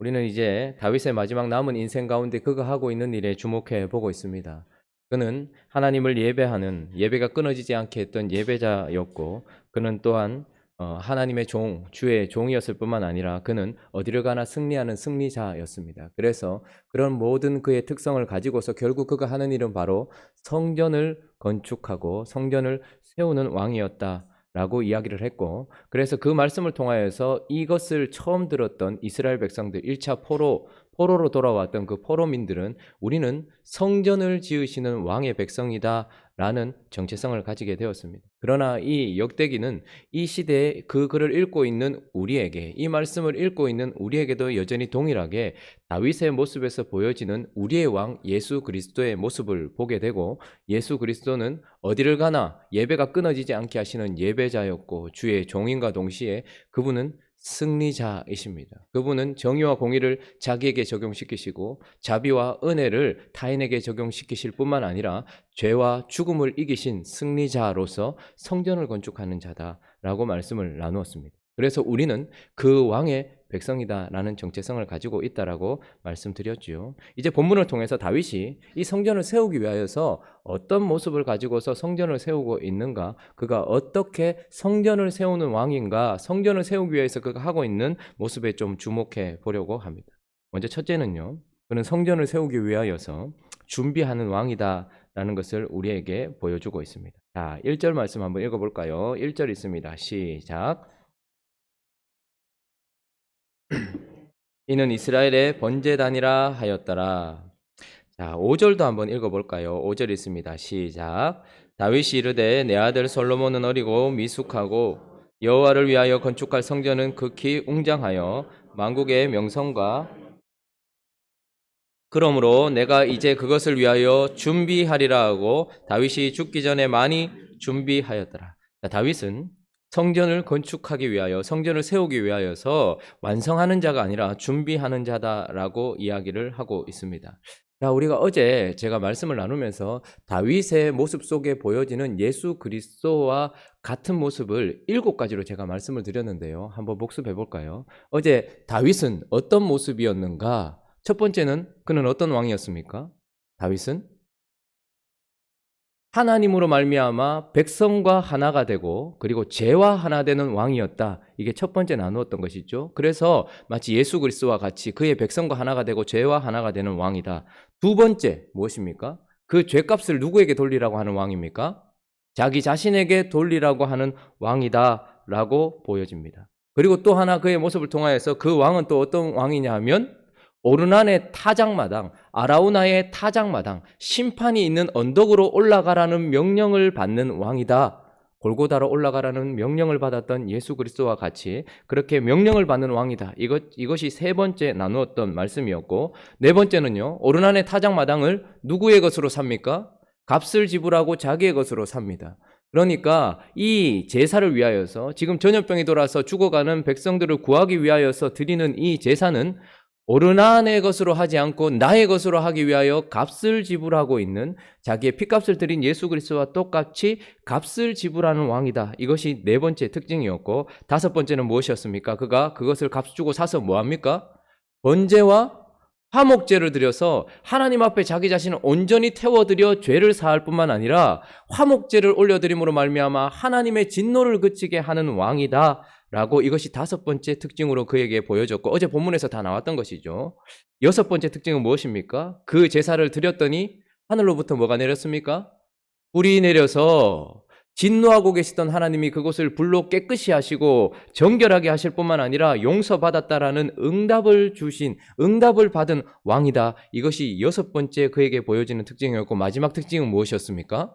우리는 이제 다윗의 마지막 남은 인생 가운데 그가 하고 있는 일에 주목해 보고 있습니다. 그는 하나님을 예배하는 예배가 끊어지지 않게 했던 예배자였고 그는 또한 하나님의 종, 주의 종이었을 뿐만 아니라 그는 어디를 가나 승리하는 승리자였습니다. 그래서 그런 모든 그의 특성을 가지고서 결국 그가 하는 일은 바로 성전을 건축하고 성전을 세우는 왕이었다. 라고 이야기를 했고, 그래서 그 말씀을 통하여서 이것을 처음 들었던 이스라엘 백성들, 1차 포로로 돌아왔던 그 포로민들은 우리는 성전을 지으시는 왕의 백성이다 라는 정체성을 가지게 되었습니다. 그러나 이 역대기는 이 시대에 그 글을 읽고 있는 우리에게, 이 말씀을 읽고 있는 우리에게도 여전히 동일하게 다윗의 모습에서 보여지는 우리의 왕 예수 그리스도의 모습을 보게 되고, 예수 그리스도는 어디를 가나 예배가 끊어지지 않게 하시는 예배자였고 주의 종인과 동시에 그분은 승리자이십니다. 그분은 정의와 공의를 자기에게 적용시키시고 자비와 은혜를 타인에게 적용시키실 뿐만 아니라 죄와 죽음을 이기신 승리자로서 성전을 건축하는 자다라고 말씀을 나누었습니다. 그래서 우리는 그 왕의 백성이다라는 정체성을 가지고 있다라고 말씀드렸지요. 이제 본문을 통해서 다윗이 이 성전을 세우기 위하여서 어떤 모습을 가지고서 성전을 세우고 있는가, 그가 어떻게 성전을 세우는 왕인가, 성전을 세우기 위해서 그가 하고 있는 모습에 좀 주목해 보려고 합니다. 먼저 첫째는요, 그는 성전을 세우기 위하여서 준비하는 왕이다라는 것을 우리에게 보여주고 있습니다. 자, 1절 말씀 한번 읽어볼까요? 1절 있습니다. 시작. 이는 이스라엘의 번제단이라 하였더라. 자, 5절도 한번 읽어볼까요? 5절 있습니다. 시작. 다윗이 이르되 내 아들 솔로몬은 어리고 미숙하고 여호와를 위하여 건축할 성전은 극히 웅장하여 만국의 명성과 그러므로 내가 이제 그것을 위하여 준비하리라 하고 다윗이 죽기 전에 많이 준비하였더라. 자, 다윗은 성전을 건축하기 위하여 성전을 세우기 위하여서 완성하는 자가 아니라 준비하는 자다라고 이야기를 하고 있습니다. 자, 우리가 어제 제가 말씀을 나누면서 다윗의 모습 속에 보여지는 예수 그리스도와 같은 모습을 7가지로 제가 말씀을 드렸는데요. 한번 복습해 볼까요? 어제 다윗은 어떤 모습이었는가? 첫 번째는 그는 어떤 왕이었습니까? 다윗은 하나님으로 말미암아 백성과 하나가 되고 그리고 죄와 하나 되는 왕이었다. 이게 첫 번째 나누었던 것이죠. 그래서 마치 예수 그리스도와 같이 그의 백성과 하나가 되고 죄와 하나가 되는 왕이다. 두 번째 무엇입니까? 그 죄값을 누구에게 돌리라고 하는 왕입니까? 자기 자신에게 돌리라고 하는 왕이다라고 보여집니다. 그리고 또 하나 그의 모습을 통하여서 그 왕은 또 어떤 왕이냐 하면 오르난의 타작마당, 아라우나의 타작마당, 심판이 있는 언덕으로 올라가라는 명령을 받는 왕이다. 골고다로 올라가라는 명령을 받았던 예수 그리스도와 같이 그렇게 명령을 받는 왕이다. 이것이 세 번째 나누었던 말씀이었고, 네 번째는요, 오르난의 타작마당을 누구의 것으로 삽니까? 값을 지불하고 자기의 것으로 삽니다. 그러니까 이 제사를 위하여서 지금 전염병이 돌아서 죽어가는 백성들을 구하기 위하여서 드리는 이 제사는 오르난의 것으로 하지 않고 나의 것으로 하기 위하여 값을 지불하고 있는, 자기의 피값을 드린 예수 그리스도와 똑같이 값을 지불하는 왕이다. 이것이 네 번째 특징이었고, 다섯 번째는 무엇이었습니까? 그가 그것을 값 주고 사서 뭐합니까? 번제와 화목제를 드려서 하나님 앞에 자기 자신을 온전히 태워드려 죄를 사할 뿐만 아니라 화목제를 올려드림으로 말미암아 하나님의 진노를 그치게 하는 왕이다 라고, 이것이 다섯 번째 특징으로 그에게 보여졌고, 어제 본문에서 다 나왔던 것이죠. 여섯 번째 특징은 무엇입니까? 그 제사를 드렸더니 하늘로부터 뭐가 내렸습니까? 불이 내려서 진노하고 계시던 하나님이 그것을 불로 깨끗이 하시고 정결하게 하실 뿐만 아니라 용서받았다라는 응답을 받은 왕이다. 이것이 여섯 번째 그에게 보여지는 특징이었고, 마지막 특징은 무엇이었습니까?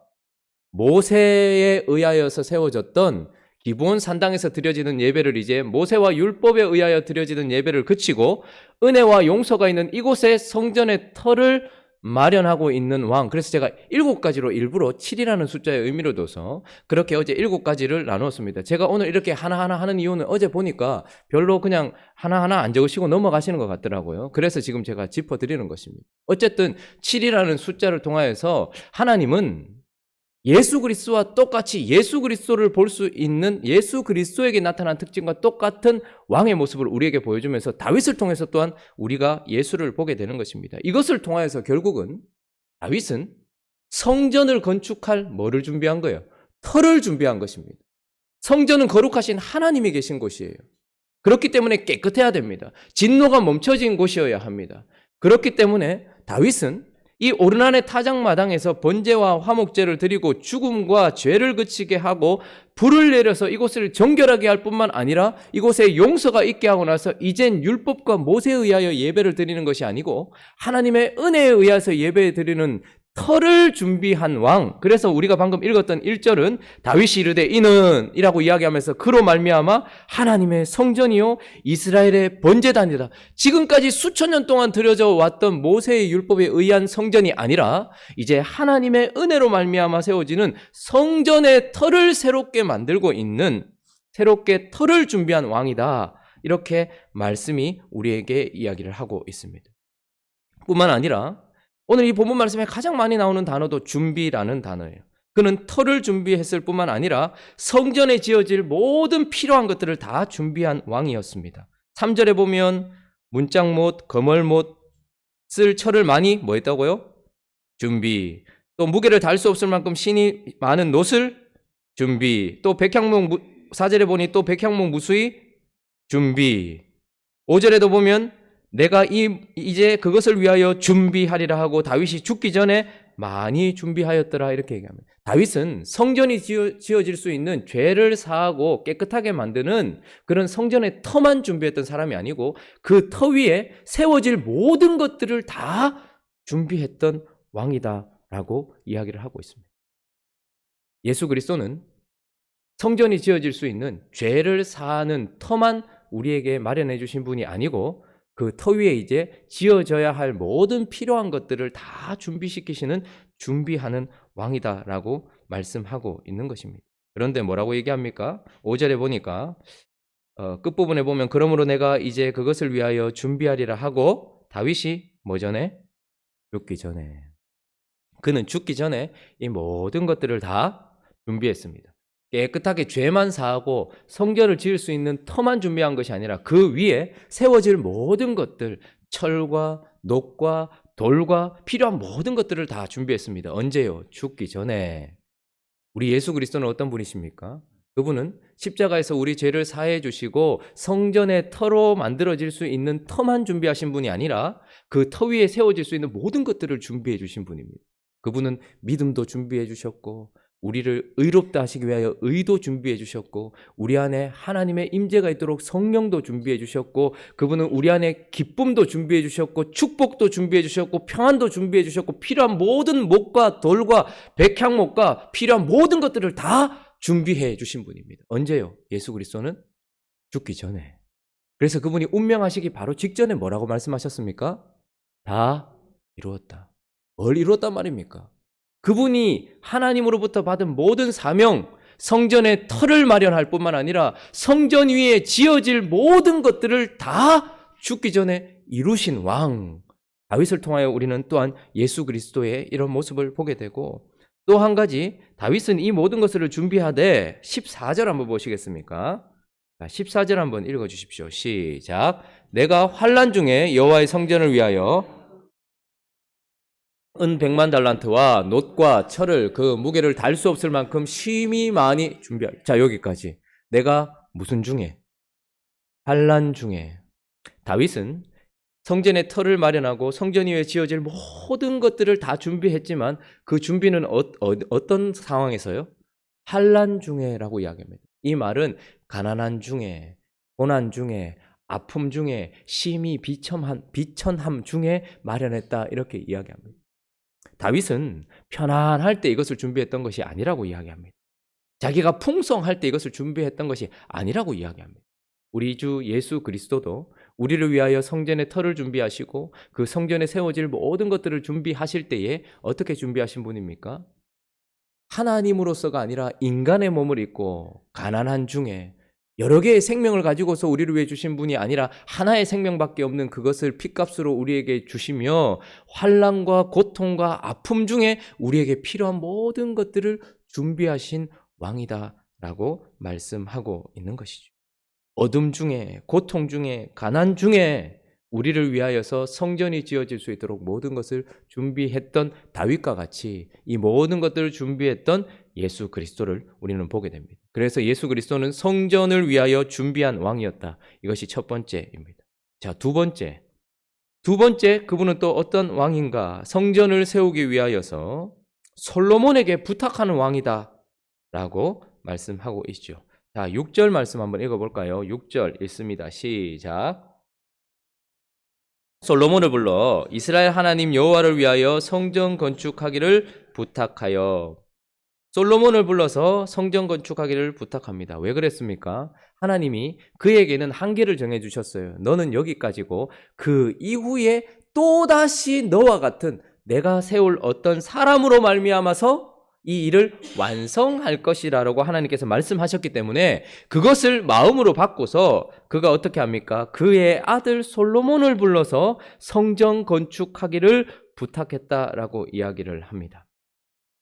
모세에 의하여서 세워졌던 기브온 산당에서 드려지는 예배를 이제 모세와 율법에 의하여 드려지는 예배를 그치고 은혜와 용서가 있는 이곳에 성전의 터를 마련하고 있는 왕. 그래서 제가 7가지로 일부러 7이라는 숫자의 의미를 둬서 그렇게 어제 7가지를 나누었습니다. 제가 오늘 이렇게 하나하나 하는 이유는 어제 보니까 별로 그냥 하나하나 안 적으시고 넘어가시는 것 같더라고요. 그래서 지금 제가 짚어드리는 것입니다. 어쨌든 7이라는 숫자를 통하여서 하나님은 예수 그리스도와 똑같이 예수 그리스도를 볼 수 있는 예수 그리스도에게 나타난 특징과 똑같은 왕의 모습을 우리에게 보여주면서 다윗을 통해서 또한 우리가 예수를 보게 되는 것입니다. 이것을 통하여서 결국은 다윗은 성전을 건축할 뭐를 준비한 거예요? 터를 준비한 것입니다. 성전은 거룩하신 하나님이 계신 곳이에요. 그렇기 때문에 깨끗해야 됩니다. 진노가 멈춰진 곳이어야 합니다. 그렇기 때문에 다윗은 이 오르난의 타작마당에서 번제와 화목제를 드리고 죽음과 죄를 그치게 하고 불을 내려서 이곳을 정결하게 할 뿐만 아니라 이곳에 용서가 있게 하고 나서 이젠 율법과 모세에 의하여 예배를 드리는 것이 아니고 하나님의 은혜에 의해서 예배 드리는 터를 준비한 왕. 그래서 우리가 방금 읽었던 1절은 다윗이 이르되 이는 이라고 이야기하면서 그로 말미암아 하나님의 성전이요 이스라엘의 번제단이다. 지금까지 수천 년 동안 드려져 왔던 모세의 율법에 의한 성전이 아니라 이제 하나님의 은혜로 말미암아 세워지는 성전의 터를 새롭게 만들고 있는, 새롭게 터를 준비한 왕이다. 이렇게 말씀이 우리에게 이야기를 하고 있습니다. 뿐만 아니라 오늘 이 본문 말씀에 가장 많이 나오는 단어도 준비라는 단어예요. 그는 터를 준비했을 뿐만 아니라 성전에 지어질 모든 필요한 것들을 다 준비한 왕이었습니다. 3절에 보면 문짝못, 거멀못 쓸 철을 많이 뭐 했다고요? 준비. 또 무게를 달 수 없을 만큼 신이 많은 놋을 준비. 또 백향목 4절에 보니 또 백향목 무수히 준비. 5절에도 보면 내가 이제 그것을 위하여 준비하리라 하고 다윗이 죽기 전에 많이 준비하였더라 이렇게 얘기합니다. 다윗은 성전이 지어질 수 있는 죄를 사하고 깨끗하게 만드는 그런 성전의 터만 준비했던 사람이 아니고 그 터 위에 세워질 모든 것들을 다 준비했던 왕이다라고 이야기를 하고 있습니다. 예수 그리스도는 성전이 지어질 수 있는 죄를 사하는 터만 우리에게 마련해 주신 분이 아니고 그 터 위에 이제 지어져야 할 모든 필요한 것들을 다 준비시키시는 준비하는 왕이다라고 말씀하고 있는 것입니다. 그런데 뭐라고 얘기합니까? 5절에 보니까 끝부분에 보면 그러므로 내가 이제 그것을 위하여 준비하리라 하고 다윗이 뭐 전에? 죽기 전에. 그는 죽기 전에 이 모든 것들을 다 준비했습니다. 깨끗하게 죄만 사하고 성전을 지을 수 있는 터만 준비한 것이 아니라 그 위에 세워질 모든 것들, 철과 놋과 돌과 필요한 모든 것들을 다 준비했습니다. 언제요? 죽기 전에. 우리 예수 그리스도는 어떤 분이십니까? 그분은 십자가에서 우리 죄를 사해 주시고 성전의 터로 만들어질 수 있는 터만 준비하신 분이 아니라 그 터 위에 세워질 수 있는 모든 것들을 준비해 주신 분입니다. 그분은 믿음도 준비해 주셨고 우리를 의롭다 하시기 위하여 의도 준비해 주셨고 우리 안에 하나님의 임재가 있도록 성령도 준비해 주셨고 그분은 우리 안에 기쁨도 준비해 주셨고 축복도 준비해 주셨고 평안도 준비해 주셨고 필요한 모든 목과 돌과 백향목과 필요한 모든 것들을 다 준비해 주신 분입니다. 언제요? 예수 그리스도는 죽기 전에. 그래서 그분이 운명하시기 바로 직전에 뭐라고 말씀하셨습니까? 다 이루었다. 뭘 이루었단 말입니까? 그분이 하나님으로부터 받은 모든 사명, 성전의 터를 마련할 뿐만 아니라 성전 위에 지어질 모든 것들을 다 죽기 전에 이루신 왕. 다윗을 통하여 우리는 또한 예수 그리스도의 이런 모습을 보게 되고 또 한 가지 다윗은 이 모든 것을 준비하되 14절 한번 보시겠습니까? 14절 한번 읽어주십시오. 시작. 내가 환난 중에 여호와의 성전을 위하여 은 100만 달란트와 놋과 철을 그 무게를 달 수 없을 만큼 심히 많이 준비할. 자, 여기까지. 내가 무슨 중에? 환난 중에. 다윗은 성전의 터를 마련하고 성전 위에 지어질 모든 것들을 다 준비했지만 그 준비는 어떤 상황에서요? 환난 중에라고 이야기합니다. 이 말은 가난한 중에, 고난 중에, 아픔 중에, 심히 비천함 중에 마련했다 이렇게 이야기합니다. 다윗은 편안할 때 이것을 준비했던 것이 아니라고 이야기합니다. 자기가 풍성할 때 이것을 준비했던 것이 아니라고 이야기합니다. 우리 주 예수 그리스도도 우리를 위하여 성전의 터를 준비하시고 그 성전에 세워질 모든 것들을 준비하실 때에 어떻게 준비하신 분입니까? 하나님으로서가 아니라 인간의 몸을 입고 가난한 중에 여러 개의 생명을 가지고서 우리를 위해 주신 분이 아니라 하나의 생명밖에 없는 그것을 핏값으로 우리에게 주시며 환난과 고통과 아픔 중에 우리에게 필요한 모든 것들을 준비하신 왕이다라고 말씀하고 있는 것이죠. 어둠 중에, 고통 중에, 가난 중에 우리를 위하여서 성전이 지어질 수 있도록 모든 것을 준비했던 다윗과 같이 이 모든 것들을 준비했던 예수 그리스도를 우리는 보게 됩니다. 그래서 예수 그리스도는 성전을 위하여 준비한 왕이었다. 이것이 첫 번째입니다. 자, 두 번째, 그분은 또 어떤 왕인가? 성전을 세우기 위하여서 솔로몬에게 부탁하는 왕이다 라고 말씀하고 있죠. 자, 6절 말씀 한번 읽어볼까요? 6절 읽습니다. 시작. 솔로몬을 불러 이스라엘 하나님 여호와를 위하여 성전 건축하기를 부탁하여. 솔로몬을 불러서 성전 건축하기를 부탁합니다. 왜 그랬습니까? 하나님이 그에게는 한계를 정해주셨어요. 너는 여기까지고 그 이후에 또다시 너와 같은 내가 세울 어떤 사람으로 말미암아서 이 일을 완성할 것이라고 하나님께서 말씀하셨기 때문에 그것을 마음으로 받고서 그가 어떻게 합니까? 그의 아들 솔로몬을 불러서 성전 건축하기를 부탁했다라고 이야기를 합니다.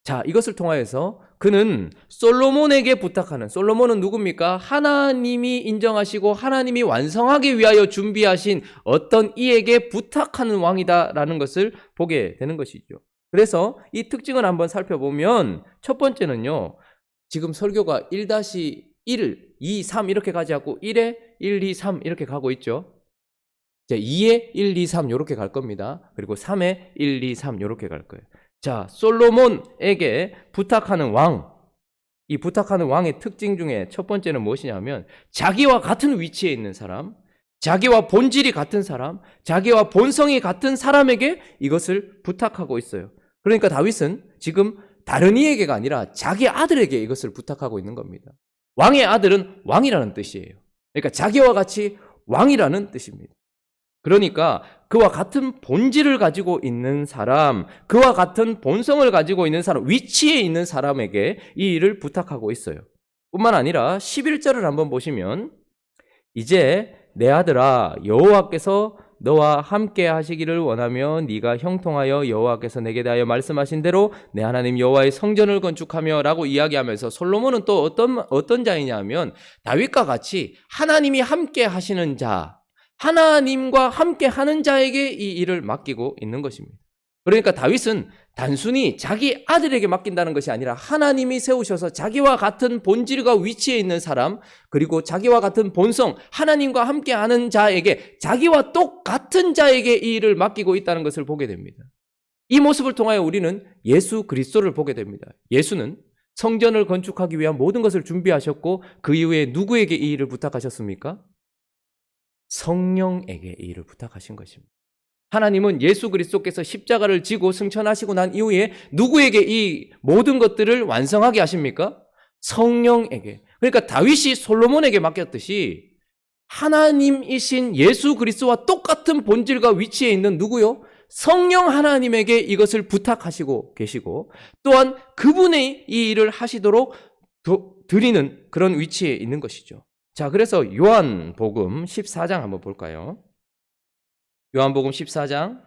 자, 이것을 통하여서 그는 솔로몬에게 부탁하는, 솔로몬은 누굽니까? 하나님이 인정하시고 하나님이 완성하기 위하여 준비하신 어떤 이에게 부탁하는 왕이다라는 것을 보게 되는 것이죠. 그래서 이 특징을 한번 살펴보면 첫 번째는요, 지금 설교가 1-1, 2, 3 이렇게 가지 않고 1에 1, 2, 3 이렇게 가고 있죠. 이제 2에 1, 2, 3 이렇게 갈 겁니다. 그리고 3에 1, 2, 3 이렇게 갈 거예요. 자, 솔로몬에게 부탁하는 왕, 이 부탁하는 왕의 특징 중에 첫 번째는 무엇이냐면 자기와 같은 위치에 있는 사람, 자기와 본질이 같은 사람, 자기와 본성이 같은 사람에게 이것을 부탁하고 있어요. 그러니까 다윗은 지금 다른 이에게가 아니라 자기 아들에게 이것을 부탁하고 있는 겁니다. 왕의 아들은 왕이라는 뜻이에요. 그러니까 자기와 같이 왕이라는 뜻입니다. 그러니까 그와 같은 본질을 가지고 있는 사람, 그와 같은 본성을 가지고 있는 사람, 위치에 있는 사람에게 이 일을 부탁하고 있어요. 뿐만 아니라 11절을 한번 보시면 이제 내 아들아 여호와께서 너와 함께 하시기를 원하며 네가 형통하여 여호와께서 내게 대하여 말씀하신 대로 내 하나님 여호와의 성전을 건축하며 라고 이야기하면서 솔로몬은 또 어떤 자이냐면 다윗과 같이 하나님이 함께 하시는 자, 하나님과 함께 하는 자에게 이 일을 맡기고 있는 것입니다. 그러니까 다윗은 단순히 자기 아들에게 맡긴다는 것이 아니라 하나님이 세우셔서 자기와 같은 본질과 위치에 있는 사람, 그리고 자기와 같은 본성, 하나님과 함께 하는 자에게, 자기와 똑같은 자에게 이 일을 맡기고 있다는 것을 보게 됩니다. 이 모습을 통하여 우리는 예수 그리스도를 보게 됩니다. 예수는 성전을 건축하기 위한 모든 것을 준비하셨고 그 이후에 누구에게 이 일을 부탁하셨습니까? 성령에게 이 일을 부탁하신 것입니다. 하나님은 예수 그리스도께서 십자가를 지고 승천하시고 난 이후에 누구에게 이 모든 것들을 완성하게 하십니까? 성령에게. 그러니까 다윗이 솔로몬에게 맡겼듯이 하나님이신 예수 그리스도와 똑같은 본질과 위치에 있는 누구요? 성령 하나님에게 이것을 부탁하시고 계시고 또한 그분의 이 일을 하시도록 드리는 그런 위치에 있는 것이죠. 자, 그래서 요한복음 14장 한번 볼까요? 요한복음 14장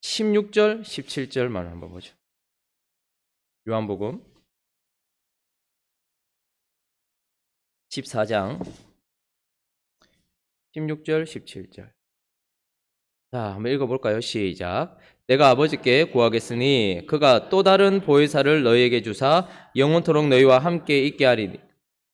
16절, 17절만 한번 보죠. 요한복음 14장 16절, 17절. 자, 한번 읽어볼까요? 시작. 내가 아버지께 구하겠으니 그가 또 다른 보혜사를 너희에게 주사 영원토록 너희와 함께 있게 하리니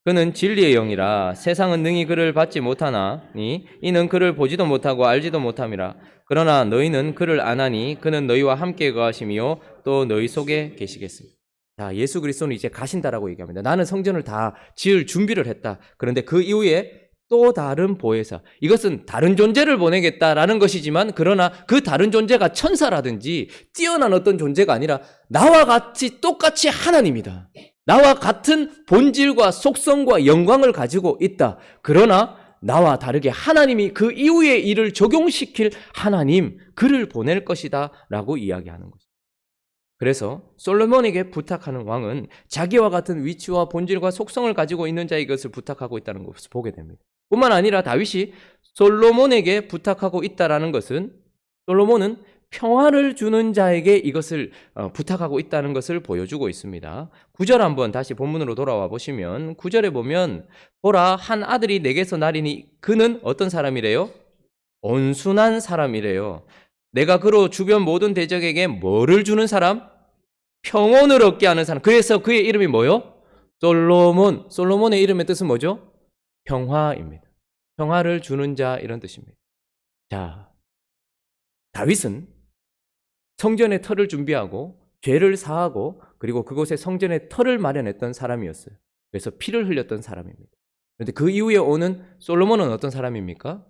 그는 진리의 영이라 세상은 능히 그를 받지 못하나니 이는 그를 보지도 못하고 알지도 못함이라. 그러나 너희는 그를 아나니 그는 너희와 함께 거하심이요 또 너희 속에 계시겠습니다. 자, 예수 그리스도는 이제 가신다라고 얘기합니다. 나는 성전을 다 지을 준비를 했다. 그런데 그 이후에 또 다른 보혜사, 이것은 다른 존재를 보내겠다라는 것이지만 그러나 그 다른 존재가 천사라든지 뛰어난 어떤 존재가 아니라 나와 같이 똑같이 하나님이다. 나와 같은 본질과 속성과 영광을 가지고 있다. 그러나 나와 다르게 하나님이 그 이후에 이를 적용시킬 하나님, 그를 보낼 것이다 라고 이야기하는 것입니다. 그래서 솔로몬에게 부탁하는 왕은 자기와 같은 위치와 본질과 속성을 가지고 있는 자에게 것을 부탁하고 있다는 것을 보게 됩니다. 뿐만 아니라 다윗이 솔로몬에게 부탁하고 있다는 것은 솔로몬은 평화를 주는 자에게 이것을 부탁하고 있다는 것을 보여주고 있습니다. 9절 한번 다시 본문으로 돌아와 보시면 9절에 보면 보라 한 아들이 내게서 나리니 그는 어떤 사람이래요? 온순한 사람이래요. 내가 그로 주변 모든 대적에게 뭐를 주는 사람? 평온을 얻게 하는 사람. 그래서 그의 이름이 뭐요? 솔로몬. 솔로몬의 이름의 뜻은 뭐죠? 평화입니다. 평화를 주는 자 이런 뜻입니다. 자, 다윗은 성전의 터를 준비하고 죄를 사하고 그리고 그곳에 성전의 터를 마련했던 사람이었어요. 그래서 피를 흘렸던 사람입니다. 그런데 그 이후에 오는 솔로몬은 어떤 사람입니까?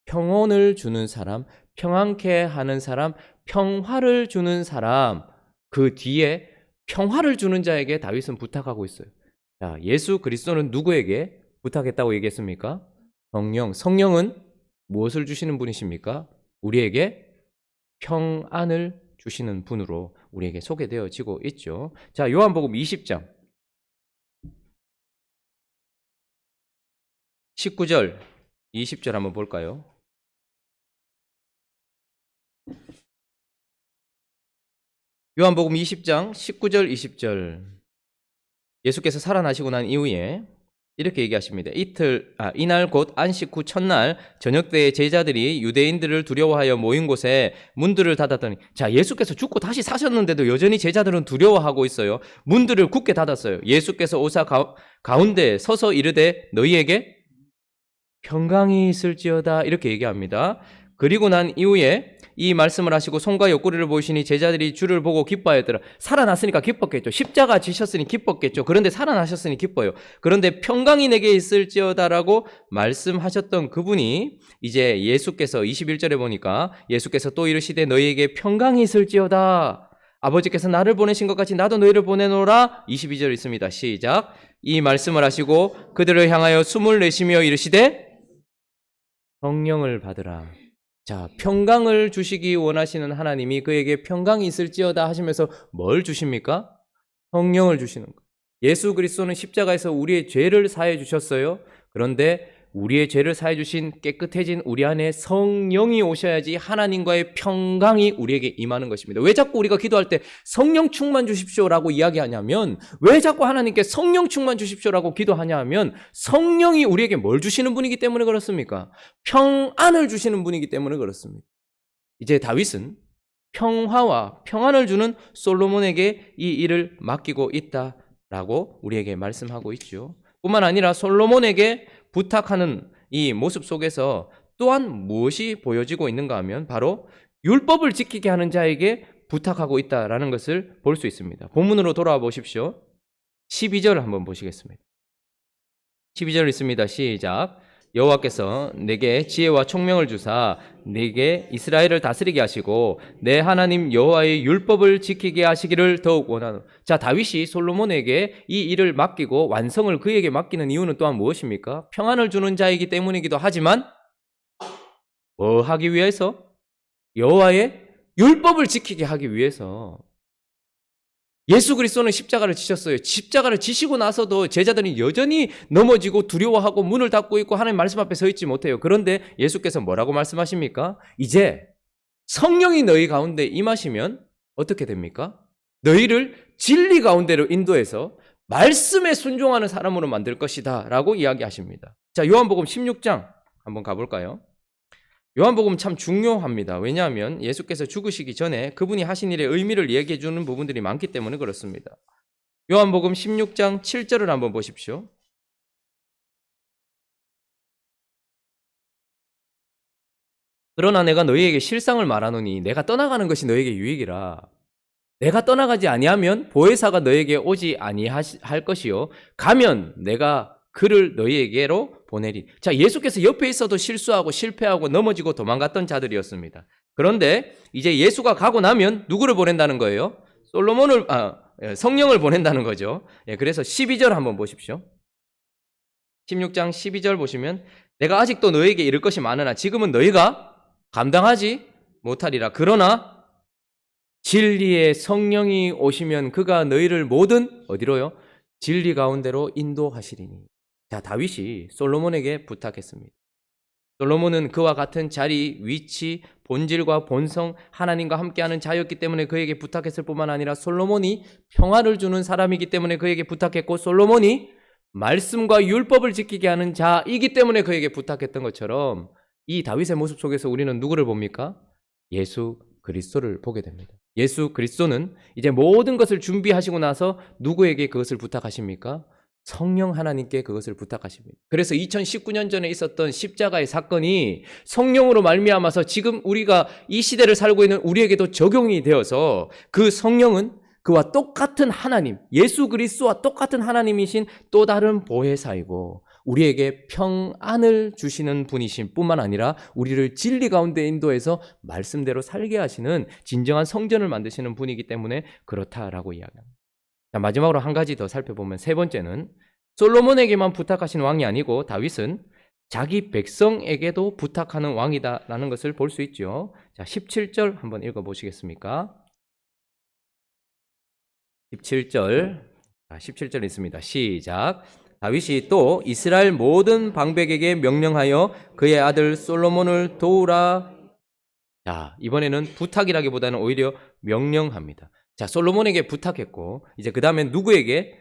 평온을 주는 사람, 평안케 하는 사람, 평화를 주는 사람. 그 뒤에 평화를 주는 자에게 다윗은 부탁하고 있어요. 자, 예수 그리스도는 누구에게 부탁했다고 얘기했습니까? 성령. 성령은 무엇을 주시는 분이십니까? 우리에게 평안을 주시는 분으로 우리에게 소개되어지고 있죠. 자, 요한복음 20장 19절 20절 한번 볼까요? 요한복음 20장 19절 20절 예수께서 살아나시고 난 이후에 이렇게 얘기하십니다. 이날 곧 안식 후 첫날 저녁 때에 제자들이 유대인들을 두려워하여 모인 곳에 문들을 닫았더니, 자, 예수께서 죽고 다시 사셨는데도 여전히 제자들은 두려워하고 있어요. 문들을 굳게 닫았어요. 예수께서 오사 가운데 서서 이르되 너희에게 평강이 있을지어다 이렇게 얘기합니다. 그리고 난 이후에 이 말씀을 하시고 손과 옆구리를 보이시니 제자들이 주를 보고 기뻐하였더라. 살아났으니까 기뻤겠죠. 십자가 지셨으니 기뻤겠죠. 그런데 살아나셨으니 기뻐요. 그런데 평강이 내게 있을지어다라고 말씀하셨던 그분이 이제 예수께서 21절에 보니까 예수께서 또 이르시되 너희에게 평강이 있을지어다. 아버지께서 나를 보내신 것 같이 나도 너희를 보내노라. 22절 있습니다. 시작. 이 말씀을 하시고 그들을 향하여 숨을 내쉬며 이르시되 성령을 받으라. 자, 평강을 주시기 원하시는 하나님이 그에게 평강이 있을지어다 하시면서 뭘 주십니까? 성령을 주시는 것. 예수 그리스도는 십자가에서 우리의 죄를 사해 주셨어요. 그런데 우리의 죄를 사해 주신 깨끗해진 우리 안에 성령이 오셔야지 하나님과의 평강이 우리에게 임하는 것입니다. 왜 자꾸 우리가 기도할 때 성령 충만 주십시오라고 이야기하냐면, 왜 자꾸 하나님께 성령 충만 주십시오라고 기도하냐 하면 성령이 우리에게 뭘 주시는 분이기 때문에 그렇습니까? 평안을 주시는 분이기 때문에 그렇습니다. 이제 다윗은 평화와 평안을 주는 솔로몬에게 이 일을 맡기고 있다라고 우리에게 말씀하고 있죠. 뿐만 아니라 솔로몬에게 부탁하는 이 모습 속에서 또한 무엇이 보여지고 있는가 하면 바로 율법을 지키게 하는 자에게 부탁하고 있다라는 것을 볼 수 있습니다. 본문으로 돌아와 보십시오. 12절 한번 보시겠습니다. 12절 있습니다. 시작. 여호와께서 내게 지혜와 총명을 주사 내게 이스라엘을 다스리게 하시고 내 하나님 여호와의 율법을 지키게 하시기를 더욱 원하노라. 자, 다윗이 솔로몬에게 이 일을 맡기고 완성을 그에게 맡기는 이유는 또한 무엇입니까? 평안을 주는 자이기 때문이기도 하지만 뭐 하기 위해서? 여호와의 율법을 지키게 하기 위해서. 예수 그리스도는 십자가를 지셨어요. 십자가를 지시고 나서도 제자들이 여전히 넘어지고 두려워하고 문을 닫고 있고 하나님 말씀 앞에 서 있지 못해요. 그런데 예수께서 뭐라고 말씀하십니까? 이제 성령이 너희 가운데 임하시면 어떻게 됩니까? 너희를 진리 가운데로 인도해서 말씀에 순종하는 사람으로 만들 것이다 라고 이야기하십니다. 자, 요한복음 16장 한번 가볼까요? 요한복음 참 중요합니다. 왜냐하면 예수께서 죽으시기 전에 그분이 하신 일의 의미를 얘기해 주는 부분들이 많기 때문에 그렇습니다. 요한복음 16장 7절을 한번 보십시오. 그러나 내가 너희에게 실상을 말하노니 내가 떠나가는 것이 너희에게 유익이라. 내가 떠나가지 아니하면 보혜사가 너희에게 오지 아니할 것이요 가면 내가 그를 너희에게로 보내리. 자, 예수께서 옆에 있어도 실수하고 실패하고 넘어지고 도망갔던 자들이었습니다. 그런데 이제 예수가 가고 나면 누구를 보낸다는 거예요? 성령을 보낸다는 거죠. 그래서 12절 한번 보십시오. 16장 12절 보시면 내가 아직도 너희에게 이를 것이 많으나 지금은 너희가 감당하지 못하리라. 그러나 진리의 성령이 오시면 그가 너희를 모든 어디로요? 진리 가운데로 인도하시리니. 자, 다윗이 솔로몬에게 부탁했습니다. 솔로몬은 그와 같은 자리, 위치, 본질과 본성, 하나님과 함께하는 자였기 때문에 그에게 부탁했을 뿐만 아니라 솔로몬이 평화를 주는 사람이기 때문에 그에게 부탁했고, 솔로몬이 말씀과 율법을 지키게 하는 자이기 때문에 그에게 부탁했던 것처럼 이 다윗의 모습 속에서 우리는 누구를 봅니까? 예수 그리스도를 보게 됩니다. 예수 그리스도는 이제 모든 것을 준비하시고 나서 누구에게 그것을 부탁하십니까? 성령 하나님께 그것을 부탁하십니다. 그래서 2019년 전에 있었던 십자가의 사건이 성령으로 말미암아서 지금 우리가 이 시대를 살고 있는 우리에게도 적용이 되어서 그 성령은 그와 똑같은 하나님, 예수 그리스도와 똑같은 하나님이신 또 다른 보혜사이고 우리에게 평안을 주시는 분이신 뿐만 아니라 우리를 진리 가운데 인도해서 말씀대로 살게 하시는 진정한 성전을 만드시는 분이기 때문에 그렇다라고 이야기합니다. 자, 마지막으로 한 가지 더 살펴보면 세 번째는 솔로몬에게만 부탁하신 왕이 아니고 다윗은 자기 백성에게도 부탁하는 왕이다라는 것을 볼 수 있죠. 자, 17절 한번 읽어보시겠습니까? 17절 있습니다. 시작. 다윗이 또 이스라엘 모든 방백에게 명령하여 그의 아들 솔로몬을 도우라. 자, 이번에는 부탁이라기보다는 오히려 명령합니다. 자, 솔로몬에게 부탁했고 이제 그 다음에 누구에게?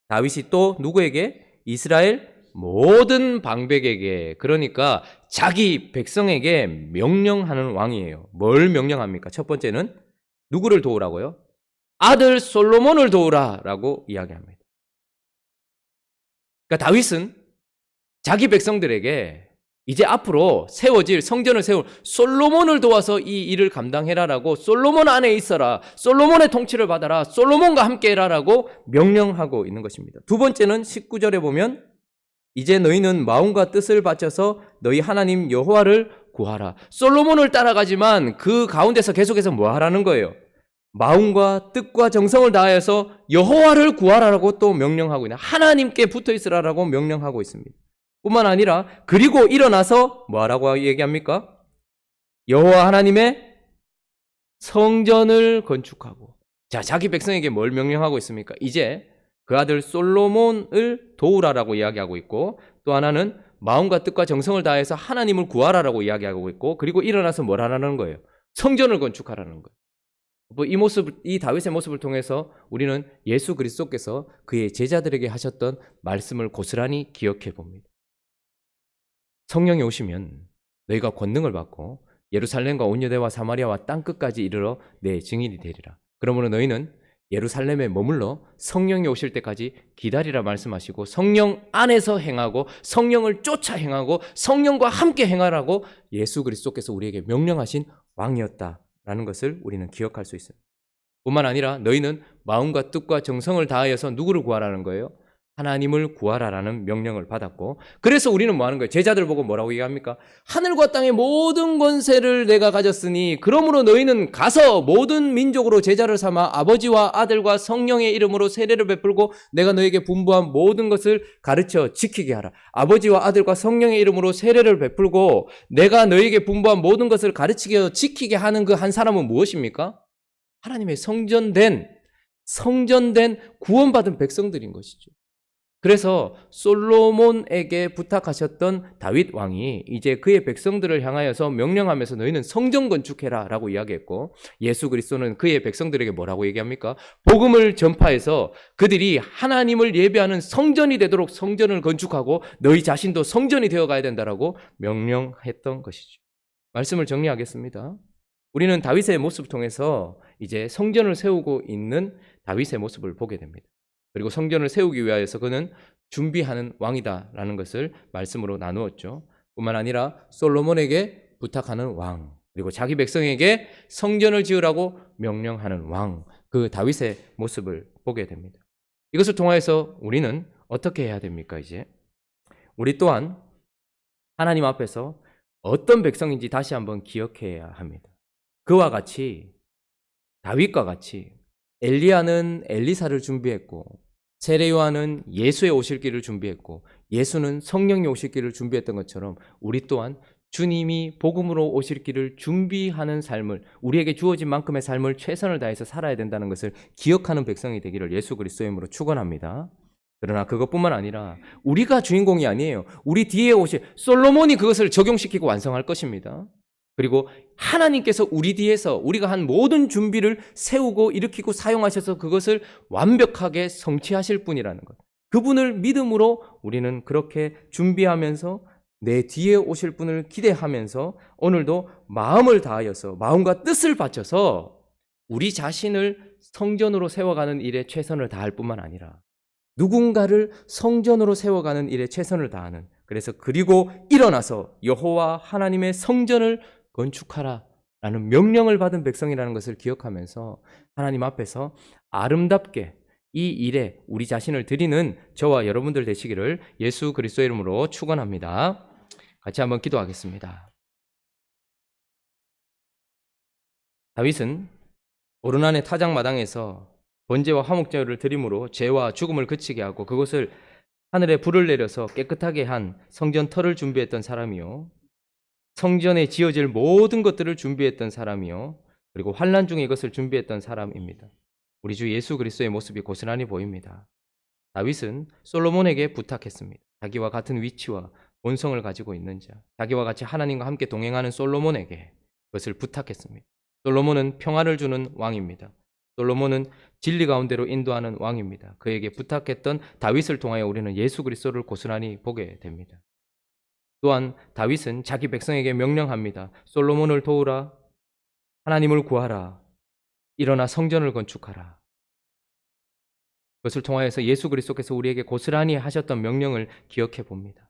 다윗이 또 누구에게? 이스라엘 모든 방백에게, 그러니까 자기 백성에게 명령하는 왕이에요. 뭘 명령합니까? 첫 번째는 누구를 도우라고요? 아들 솔로몬을 도우라라고 이야기합니다. 그러니까 다윗은 자기 백성들에게 이제 앞으로 세워질 성전을 세울 솔로몬을 도와서 이 일을 감당해라라고, 솔로몬 안에 있어라, 솔로몬의 통치를 받아라, 솔로몬과 함께 해라라고 명령하고 있는 것입니다. 두 번째는 19절에 보면 이제 너희는 마음과 뜻을 바쳐서 너희 하나님 여호와를 구하라. 솔로몬을 따라가지만 그 가운데서 계속해서 뭐 하라는 거예요? 마음과 뜻과 정성을 다하여서 여호와를 구하라라고 또 명령하고 있는, 하나님께 붙어 있으라라고 명령하고 있습니다. 뿐만 아니라 그리고 일어나서 뭐 하라고 얘기합니까? 여호와 하나님의 성전을 건축하고. 자, 자기 백성에게 뭘 명령하고 있습니까? 이제 그 아들 솔로몬을 도우라라고 이야기하고 있고, 또 하나는 마음과 뜻과 정성을 다해서 하나님을 구하라라고 이야기하고 있고, 그리고 일어나서 뭘 하라는 거예요? 성전을 건축하라는 거예요. 이 모습, 이 다윗의 모습을 통해서 우리는 예수 그리스도께서 그의 제자들에게 하셨던 말씀을 고스란히 기억해 봅니다. 성령이 오시면 너희가 권능을 받고 예루살렘과 온 유대와 사마리아와 땅 끝까지 이르러 내 증인이 되리라. 그러므로 너희는 예루살렘에 머물러 성령이 오실 때까지 기다리라 말씀하시고, 성령 안에서 행하고 성령을 쫓아 행하고 성령과 함께 행하라고 예수 그리스도께서 우리에게 명령하신 왕이었다라는 것을 우리는 기억할 수 있습니다. 뿐만 아니라 너희는 마음과 뜻과 정성을 다하여서 누구를 구하라는 거예요? 하나님을 구하라라는 명령을 받았고, 그래서 우리는 뭐 하는 거예요? 제자들 보고 뭐라고 얘기합니까? 하늘과 땅의 모든 권세를 내가 가졌으니 그러므로 너희는 가서 모든 민족으로 제자를 삼아 아버지와 아들과 성령의 이름으로 세례를 베풀고 내가 너에게 분부한 모든 것을 가르쳐 지키게 하라. 아버지와 아들과 성령의 이름으로 세례를 베풀고 내가 너에게 분부한 모든 것을 가르치게 지키게 하는 그 한 사람은 무엇입니까? 하나님의 성전된 구원받은 백성들인 것이죠. 그래서 솔로몬에게 부탁하셨던 다윗 왕이 이제 그의 백성들을 향하여서 명령하면서 너희는 성전 건축해라 라고 이야기했고, 예수 그리스도는 그의 백성들에게 뭐라고 얘기합니까? 복음을 전파해서 그들이 하나님을 예배하는 성전이 되도록 성전을 건축하고 너희 자신도 성전이 되어가야 된다라고 명령했던 것이죠. 말씀을 정리하겠습니다. 우리는 다윗의 모습을 통해서 이제 성전을 세우고 있는 다윗의 모습을 보게 됩니다. 그리고 성전을 세우기 위하여서 그는 준비하는 왕이다라는 것을 말씀으로 나누었죠. 뿐만 아니라 솔로몬에게 부탁하는 왕, 그리고 자기 백성에게 성전을 지으라고 명령하는 왕, 그 다윗의 모습을 보게 됩니다. 이것을 통하여서 우리는 어떻게 해야 됩니까? 이제 우리 또한 하나님 앞에서 어떤 백성인지 다시 한번 기억해야 합니다. 그와 같이, 다윗과 같이 엘리야는 엘리사를 준비했고, 세례 요한은 예수의 오실 길을 준비했고, 예수는 성령이 오실 길을 준비했던 것처럼 우리 또한 주님이 복음으로 오실 길을 준비하는 삶을, 우리에게 주어진 만큼의 삶을 최선을 다해서 살아야 된다는 것을 기억하는 백성이 되기를 예수 그리스도의 이름으로 축원합니다. 그러나 그것뿐만 아니라 우리가 주인공이 아니에요. 우리 뒤에 오실 솔로몬이 그것을 적용시키고 완성할 것입니다. 그리고 하나님께서 우리 뒤에서 우리가 한 모든 준비를 세우고 일으키고 사용하셔서 그것을 완벽하게 성취하실 분이라는 것. 그분을 믿음으로 우리는 그렇게 준비하면서 내 뒤에 오실 분을 기대하면서 오늘도 마음을 다하여서 마음과 뜻을 바쳐서 우리 자신을 성전으로 세워가는 일에 최선을 다할 뿐만 아니라 누군가를 성전으로 세워가는 일에 최선을 다하는, 그래서 그리고 일어나서 여호와 하나님의 성전을 건축하라 라는 명령을 받은 백성이라는 것을 기억하면서 하나님 앞에서 아름답게 이 일에 우리 자신을 드리는 저와 여러분들 되시기를 예수 그리스도의 이름으로 축원합니다. 같이 한번 기도하겠습니다. 다윗은 오르난의 타작마당에서 번제와 화목제를 드림으로 죄와 죽음을 그치게 하고 그것을 하늘에 불을 내려서 깨끗하게 한 성전 터를 준비했던 사람이요, 성전에 지어질 모든 것들을 준비했던 사람이요, 그리고 환난 중에 이것을 준비했던 사람입니다. 우리 주 예수 그리스도의 모습이 고스란히 보입니다. 다윗은 솔로몬에게 부탁했습니다. 자기와 같은 위치와 본성을 가지고 있는 자, 자기와 같이 하나님과 함께 동행하는 솔로몬에게 그것을 부탁했습니다. 솔로몬은 평안을 주는 왕입니다. 솔로몬은 진리 가운데로 인도하는 왕입니다. 그에게 부탁했던 다윗을 통하여 우리는 예수 그리스도를 고스란히 보게 됩니다. 또한 다윗은 자기 백성에게 명령합니다. 솔로몬을 도우라, 하나님을 구하라, 일어나 성전을 건축하라. 그것을 통하여서 예수 그리스도께서 우리에게 고스란히 하셨던 명령을 기억해 봅니다.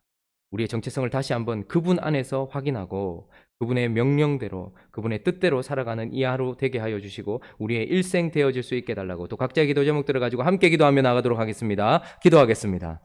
우리의 정체성을 다시 한번 그분 안에서 확인하고 그분의 명령대로, 그분의 뜻대로 살아가는 이 하루 되게 하여 주시고 우리의 일생 되어질 수 있게 해달라고, 또 각자의 기도 제목들을 가지고 함께 기도하며 나가도록 하겠습니다. 기도하겠습니다.